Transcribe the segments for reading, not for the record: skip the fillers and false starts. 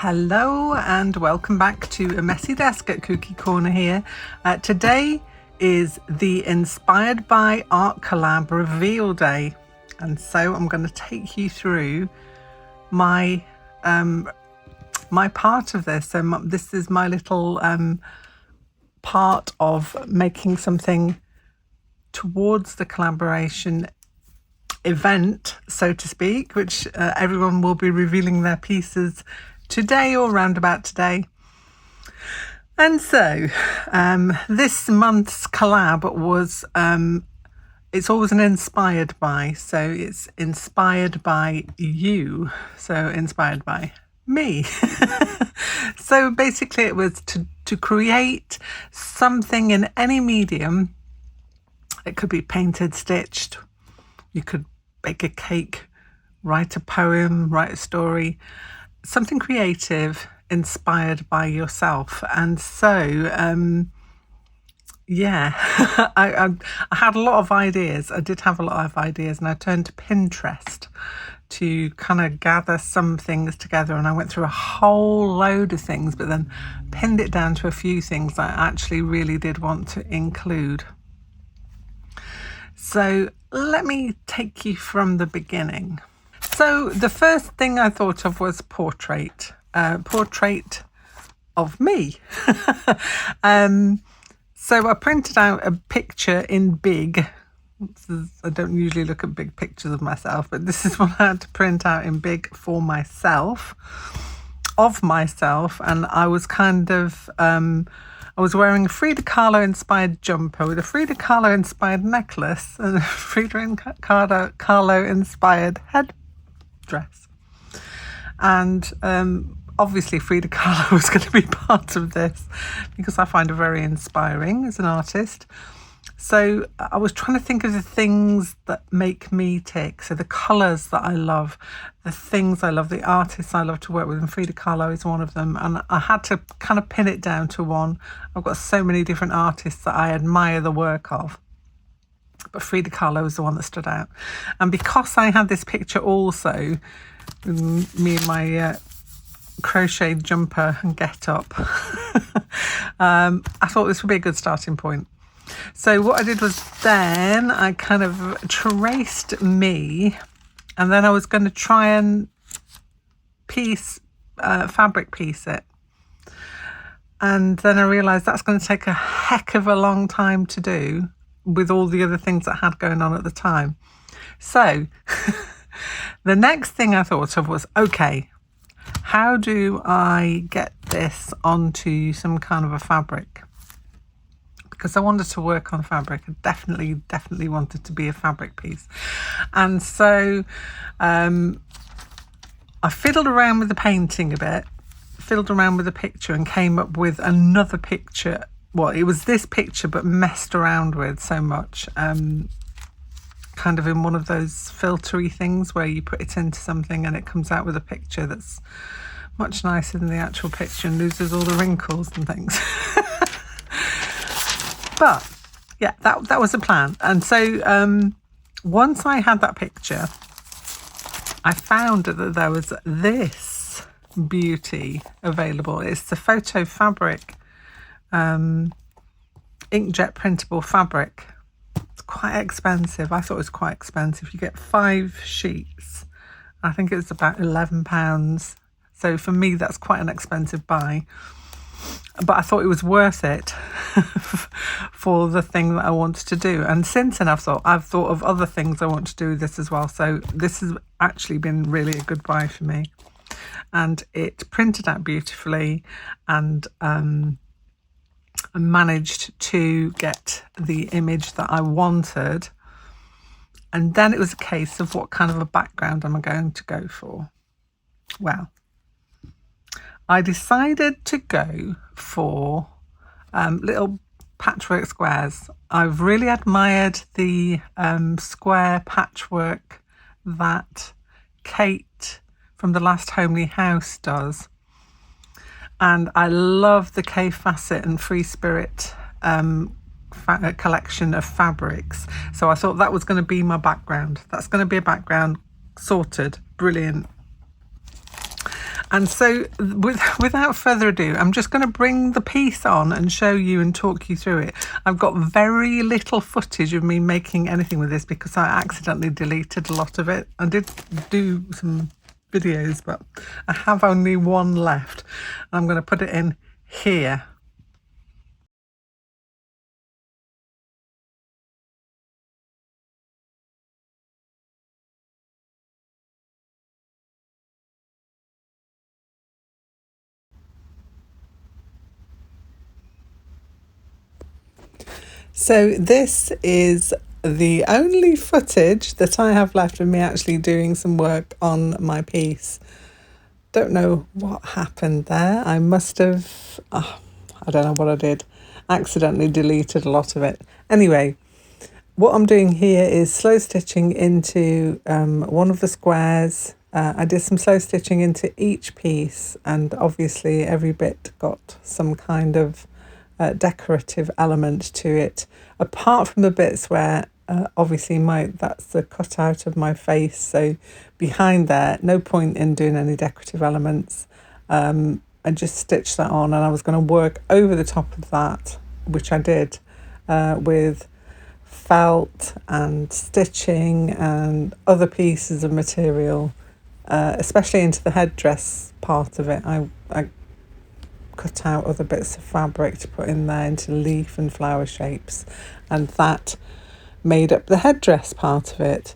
Hello and welcome back to A Messy Desk at Kooky Corner here. Today is the Inspired by Art Collab reveal day, and so I'm going to take you through my part of this. So this is my little part of making something towards the collaboration event, so to speak, which everyone will be revealing their pieces today or round about today. And so this month's collab was it's always an inspired by, so it's inspired by you, so inspired by me. So basically it was to create something in any medium. It could be painted, stitched, you could bake a cake, write a poem, write a story, something creative inspired by yourself. And so I had a lot of ideas. I did have a lot of ideas, and I turned to Pinterest to kind of gather some things together, and I went through a whole load of things, but then pinned it down to a few things I actually really did want to include. So let me take you from the beginning. So the first thing I thought of was portrait of me. So I printed out a picture in big. I don't usually look at big pictures of myself, but this is what I had to print out in big for myself, and I was kind of I was wearing a Frida Kahlo inspired jumper with a Frida Kahlo inspired necklace and a Frida Kahlo inspired headdress. And obviously Frida Kahlo was going to be part of this because I find her very inspiring as an artist. So I was trying to think of the things that make me tick. So the colours that I love, the things I love, the artists I love to work with, and Frida Kahlo is one of them. And I had to kind of pin it down to one. I've got so many different artists that I admire the work of, but Frida Kahlo was the one that stood out. And because I had this picture also, me in my crocheted jumper and get up, I thought this would be a good starting point. So what I did was then I kind of traced me, and then I was going to try and fabric piece it. And then I realised that's going to take a heck of a long time to do with all the other things that I had going on at the time. So the next thing I thought of was, okay, how do I get this onto some kind of a fabric? Because I wanted to work on fabric. I definitely wanted to be a fabric piece. And so I fiddled around with the painting a bit, fiddled around with the picture, and came up with another picture. Well, it was this picture, but messed around with so much. Kind of in one of those filtery things where you put it into something and it comes out with a picture that's much nicer than the actual picture and loses all the wrinkles and things. But yeah, that was the plan. And so once I had that picture, I found that there was this beauty available. It's the photo fabric, inkjet printable fabric. It's quite expensive. I thought it was quite expensive. You get 5 sheets. I think it was about £11. So for me, that's quite an expensive buy. But I thought it was worth it for the thing that I wanted to do. And since then I've thought of other things I want to do with this as well. So this has actually been really a good buy for me. And it printed out beautifully, and I managed to get the image that I wanted. And then it was a case of what kind of a background am I going to go for? Well, I decided to go for little patchwork squares. I've really admired the square patchwork that Kate from The Last Homely House does. And I love the K Facet and Free Spirit collection of fabrics. So I thought that was going to be my background. That's going to be a background, sorted, brilliant. And so without further ado, I'm just going to bring the piece on and show you and talk you through it. I've got very little footage of me making anything with this because I accidentally deleted a lot of it. I did do some videos, but I have only one left. I'm going to put it in here. So this is the only footage that I have left of me actually doing some work on my piece. Don't know what happened there. I must have, I don't know what I did. Accidentally deleted a lot of it. Anyway, what I'm doing here is slow stitching into one of the squares. I did some slow stitching into each piece, and obviously every bit got some kind of decorative element to it, apart from the bits where obviously that's the cutout of my face, so behind there no point in doing any decorative elements. I just stitched that on, and I was going to work over the top of that, which I did with felt and stitching and other pieces of material, especially into the headdress part of it. I cut out other bits of fabric to put in there into leaf and flower shapes, and that made up the headdress part of it.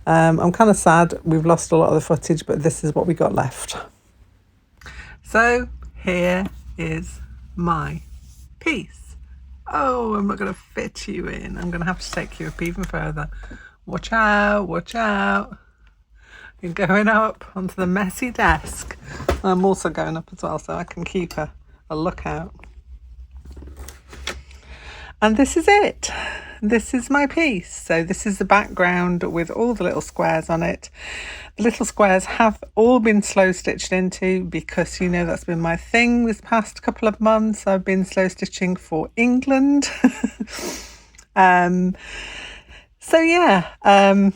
I'm kind of sad we've lost a lot of the footage, but this is what we got left. So here is my piece. Oh, I'm not going to fit you in. I'm going to have to take you up even further. Watch out, watch out. You're going up onto the messy desk. I'm also going up as well, so I can keep a lookout. And this is it. This is my piece. So this is the background with all the little squares on it. The little squares have all been slow stitched into because, you know, that's been my thing this past couple of months. I've been slow stitching for England. So yeah, I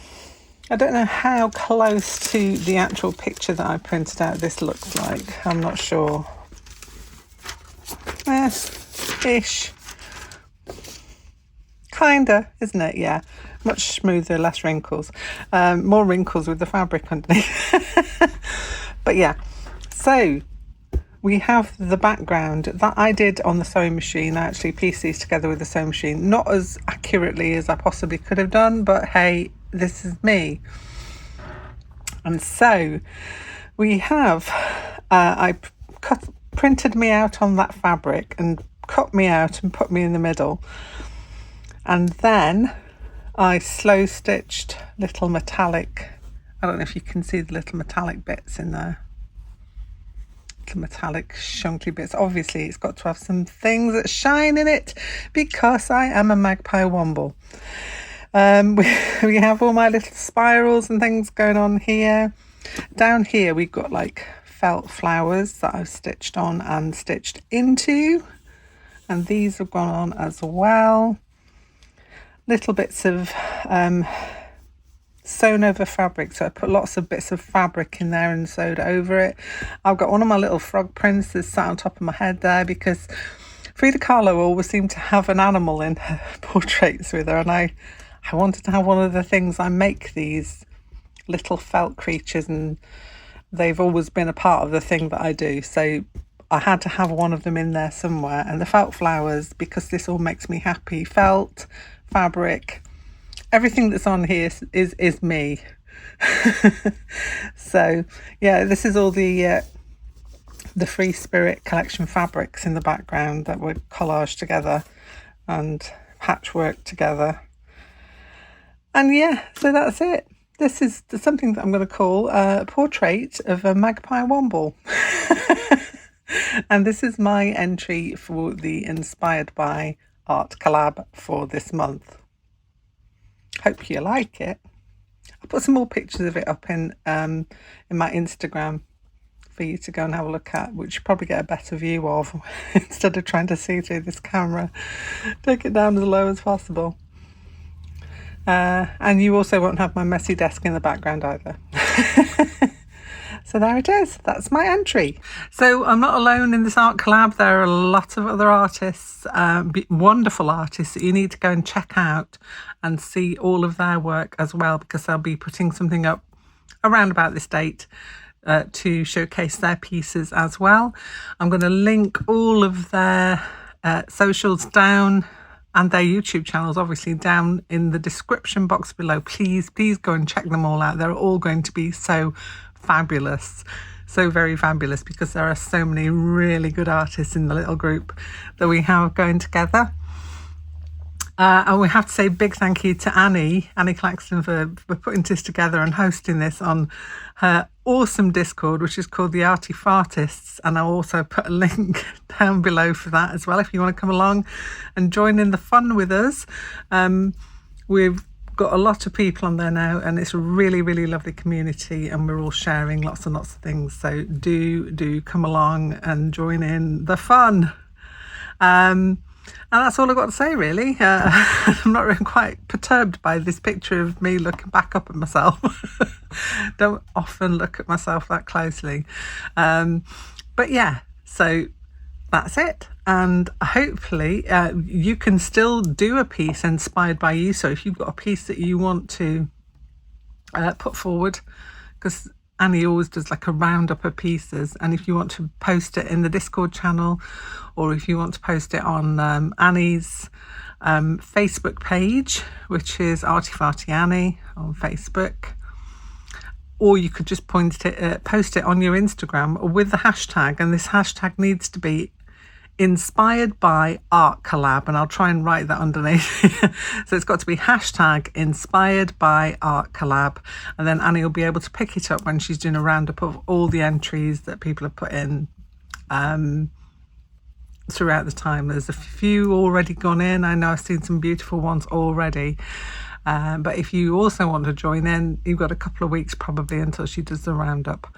don't know how close to the actual picture that I printed out this looks like. I'm not sure. Ish. Kinda, isn't it? Yeah. Much smoother, less wrinkles. More wrinkles with the fabric underneath. But yeah. So we have the background that I did on the sewing machine. I actually pieced these together with the sewing machine. Not as accurately as I possibly could have done, but hey, this is me. And so we have, I printed me out on that fabric and cut me out and put me in the middle. And then I slow stitched little metallic, I don't know if you can see the little metallic bits in there. Little metallic chunky bits. Obviously it's got to have some things that shine in it because I am a magpie womble. We have all my little spirals and things going on here. Down here we've got like felt flowers that I've stitched on and stitched into, and these have gone on as well. Little bits of sewn over fabric, so I put lots of bits of fabric in there and sewed over it. I've got one of my little frog prints that's sat on top of my head there because Frida Kahlo always seemed to have an animal in her portraits with her, and I wanted to have one of the things. I make these little felt creatures and they've always been a part of the thing that I do, so I had to have one of them in there somewhere. And the felt flowers, because this all makes me happy. Felt, fabric, everything that's on here is me. So yeah, this is all the Free Spirit collection fabrics in the background that were collaged together and patchwork together. And yeah, so that's it. This is something that I'm going to call a portrait of a magpie womble. And this is my entry for the Inspired by Art collab for this month. Hope you like it. I'll put some more pictures of it up in my Instagram for you to go and have a look at, which you probably get a better view of instead of trying to see through this camera. Take it down as low as possible. And you also won't have my messy desk in the background either. So there it is. That's my entry. So I'm not alone in this art collab. There are a lot of other artists, wonderful artists that you need to go and check out and see all of their work as well, because they'll be putting something up around about this date to showcase their pieces as well. I'm going to link all of their socials down, and their YouTube channels obviously down in the description box below. Please go and check them all out. They're all going to be so fabulous, so very fabulous, because there are so many really good artists in the little group that we have going together. And we have to say a big thank you to Annie Claxton for putting this together and hosting this on her awesome Discord, which is called the Arty Fartists, and I'll also put a link down below for that as well if you want to come along and join in the fun with us. We've got a lot of people on there now, and it's a really lovely community, and we're all sharing lots and lots of things, so do come along and join in the fun. And that's all I've got to say, really. I'm not really quite perturbed by this picture of me looking back up at myself. Don't often look at myself that closely. But yeah, so that's it. And hopefully you can still do a piece inspired by you. So if you've got a piece that you want to put forward, because Annie always does like a roundup of pieces, and if you want to post it in the Discord channel, or if you want to post it on Annie's Facebook page, which is Arty Farty Annie on Facebook, or you could just post it on your Instagram with the hashtag, and this hashtag needs to be inspired by art collab, and I'll try and write that underneath. So it's got to be hashtag inspired by art collab, and then Annie will be able to pick it up when she's doing a roundup of all the entries that people have put in throughout the time. There's a few already gone in. I know I've seen some beautiful ones already, but if you also want to join in, you've got a couple of weeks probably until she does the roundup.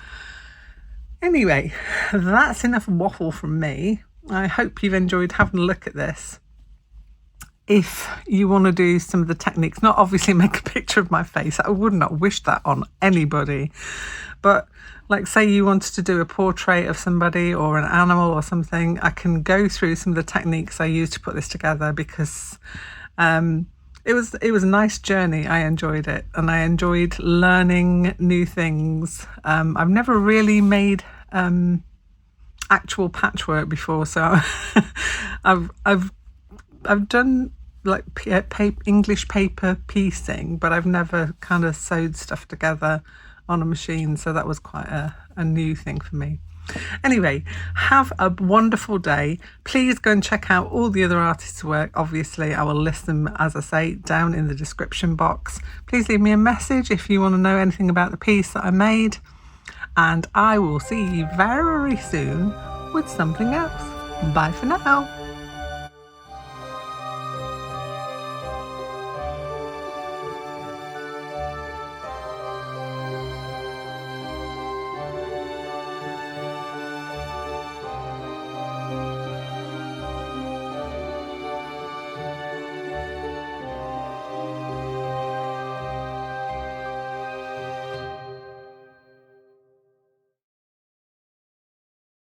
Anyway, that's enough waffle from me. I hope you've enjoyed having a look at this. If you want to do some of the techniques, not obviously make a picture of my face, I would not wish that on anybody, but like say you wanted to do a portrait of somebody or an animal or something, I can go through some of the techniques I used to put this together, because it was a nice journey. I enjoyed it, and I enjoyed learning new things. I've never really made actual patchwork before, so I've done like English paper piecing, but I've never kind of sewed stuff together on a machine, so that was quite a new thing for me. Anyway, have a wonderful day. Please go and check out all the other artists' work. Obviously I will list them, as I say, down in the description box. Please leave me a message if you want to know anything about the piece that I made, and I will see you very soon with something else. Bye for now.